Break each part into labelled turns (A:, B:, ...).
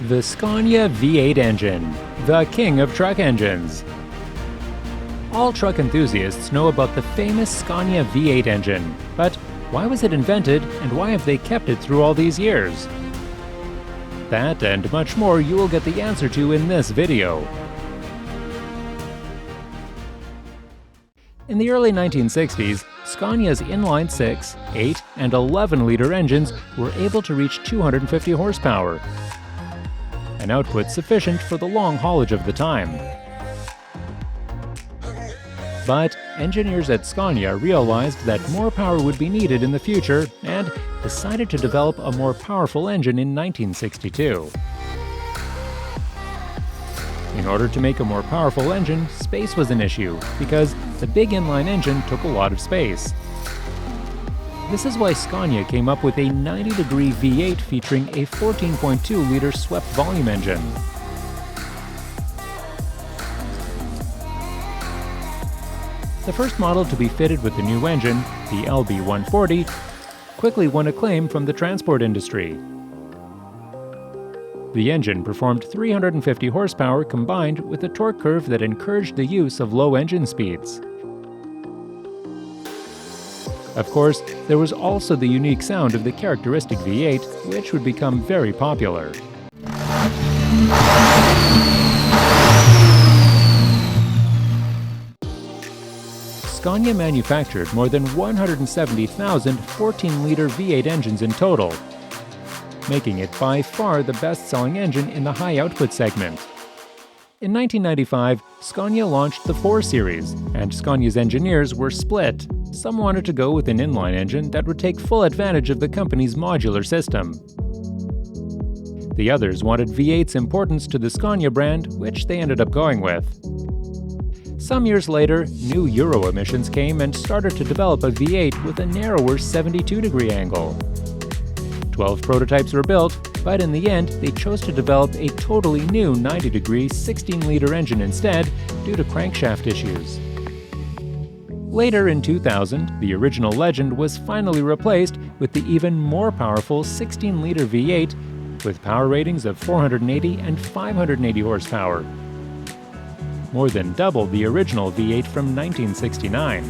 A: The Scania V8 engine, the king of truck engines. All truck enthusiasts know about the famous Scania V8 engine, but why was it invented and why have they kept it through all these years? That and much more you will get the answer to in this video. In the early 1960s, Scania's inline 6, 8, and 11-liter engines were able to reach 250 horsepower, an output sufficient for the long haulage of the time. But engineers at Scania realized that more power would be needed in the future and decided to develop a more powerful engine in 1962. In order to make a more powerful engine, space was an issue, because the big inline engine took a lot of space. This is why Scania came up with a 90-degree V8 featuring a 14.2-liter swept volume engine. The first model to be fitted with the new engine, the LB140, quickly won acclaim from the transport industry. The engine performed 350 horsepower combined with a torque curve that encouraged the use of low engine speeds. Of course, there was also the unique sound of the characteristic V8, which would become very popular. Scania manufactured more than 170,000 14-liter V8 engines in total, making it by far the best-selling engine in the high-output segment. In 1995, Scania launched the 4 Series, and Scania's engineers were split. Some wanted to go with an inline engine that would take full advantage of the company's modular system. The others wanted V8's importance to the Scania brand, which they ended up going with. Some years later, new Euro emissions came and started to develop a V8 with a narrower 72-degree angle. 12 prototypes were built, but in the end, they chose to develop a totally new 90-degree 16-liter engine instead due to crankshaft issues. Later in 2000, the original Legend was finally replaced with the even more powerful 16-liter V8 with power ratings of 480 and 580 horsepower, more than double the original V8 from 1969.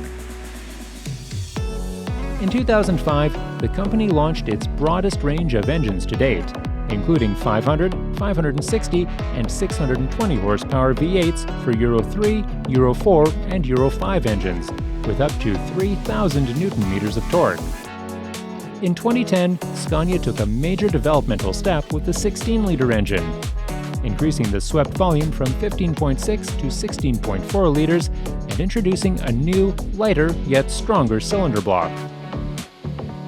A: In 2005, the company launched its broadest range of engines to date, including 500, 560, and 620 horsepower V8s for Euro 3, Euro 4, and Euro 5 engines, with up to 3,000 Newton-meters of torque. In 2010, Scania took a major developmental step with the 16-liter engine, increasing the swept volume from 15.6 to 16.4 liters and introducing a new, lighter, yet stronger cylinder block.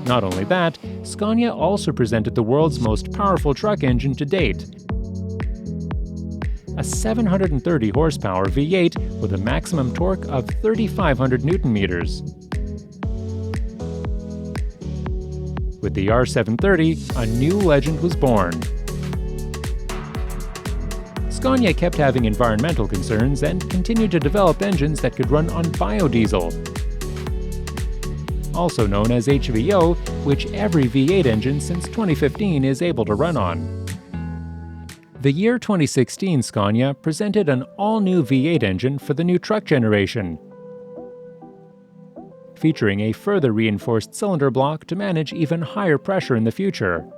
A: Not only that, Scania also presented the world's most powerful truck engine to date, a 730 horsepower V8 with a maximum torque of 3,500 Newton-meters. With the R730, a new legend was born. Scania kept having environmental concerns and continued to develop engines that could run on biodiesel, also known as HVO, which every V8 engine since 2015 is able to run on. The year 2016 Scania presented an all-new V8 engine for the new truck generation, featuring a further reinforced cylinder block to manage even higher pressure in the future.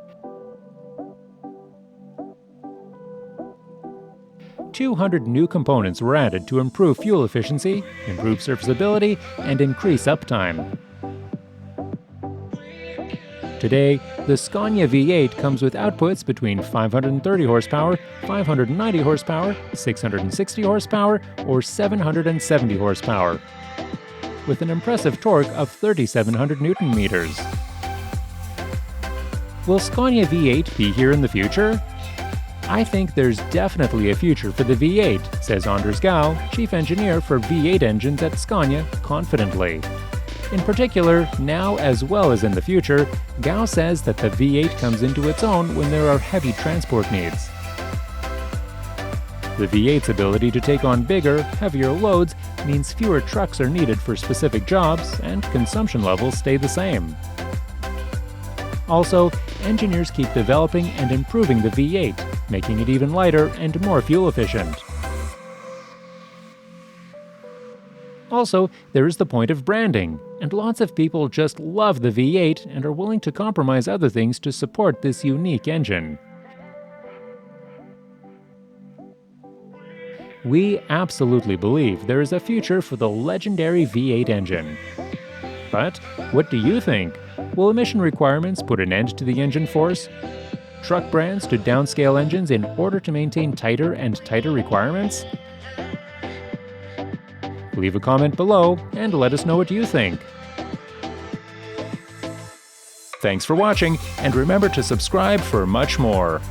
A: 200 new components were added to improve fuel efficiency, improve serviceability, and increase uptime. Today, the Scania V8 comes with outputs between 530 horsepower, 590 horsepower, 660 horsepower, or 770 horsepower, with an impressive torque of 3,700 Newton-meters. Will Scania V8 be here in the future? I think there's definitely a future for the V8, says Anders Gau, chief engineer for V8 engines at Scania, confidently. In particular, now as well as in the future, Gau says that the V8 comes into its own when there are heavy transport needs. The V8's ability to take on bigger, heavier loads means fewer trucks are needed for specific jobs and consumption levels stay the same. Also, engineers keep developing and improving the V8, making it even lighter and more fuel efficient. Also, there is the point of branding, and lots of people just love the V8 and are willing to compromise other things to support this unique engine. We absolutely believe there is a future for the legendary V8 engine. But what do you think? Will emission requirements put an end to the engine force? Truck brands to downscale engines in order to maintain tighter and tighter requirements? Leave a comment below and let us know what you think. Thanks for watching, and remember to subscribe for much more.